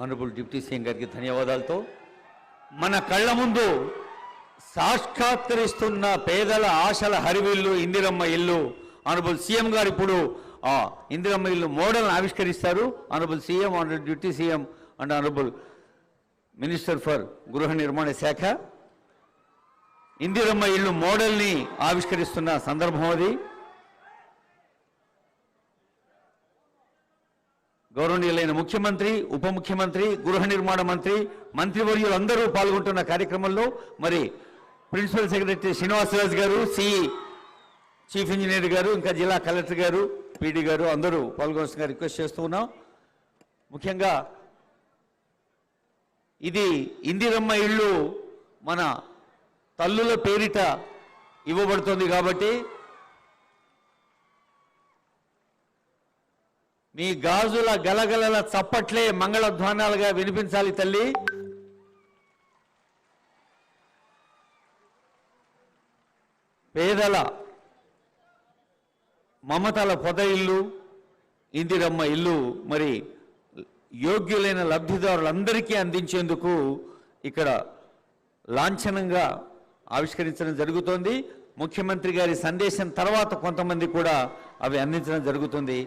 Honourable deputy CM గారికి ధన్యవాదాలతో మన కళ్ళ ముందు సాక్షాత్కరిస్తున్న పేదల ఆశల హరివిల్లు ఇందిరమ్మ ఇల్లు. ఆనరబుల్ సీఎం గారు ఇప్పుడు ఆ ఇందిరమ్మ ఇల్లు మోడల్ని ఆవిష్కరిస్తారు. Honourable CM, honourable deputy CM and honourable minister for గృహ నిర్మాణ శాఖ ఇందిరమ్మ ఇల్లు మోడల్ని ఆవిష్కరిస్తున్న సందర్భం అది. గౌరవనీయులైన ముఖ్యమంత్రి, ఉప ముఖ్యమంత్రి, గృహ నిర్మాణ మంత్రి, మంత్రివర్యులు అందరూ పాల్గొంటున్న కార్యక్రమంలో మరి ప్రిన్సిపల్ సెక్రటరీ శ్రీనివాసరాజు గారు, సిఈ చీఫ్ ఇంజనీర్ గారు, ఇంకా జిల్లా కలెక్టర్ గారు, పీడీ గారు అందరూ పాల్గొనాల్సిందిగా రిక్వెస్ట్ చేస్తూ ఉన్నాం. ముఖ్యంగా ఇది ఇందిరమ్మ ఇల్లు మన తల్లుల పేరిట ఇవ్వబడుతుంది కాబట్టి మీ గాజుల గలగలల చప్పట్లే మంగళధ్వానాలుగా వినిపించాలి తల్లి. పేదల మమతల పొద ఇల్లు ఇందిరమ్మ ఇల్లు మరి యోగ్యులైన లబ్ధిదారులందరికీ అందించేందుకు ఇక్కడ లాంఛనంగా ఆవిష్కరించడం జరుగుతోంది. ముఖ్యమంత్రి గారి సందేశం తర్వాత కొంతమంది కూడా అవి అందించడం జరుగుతుంది.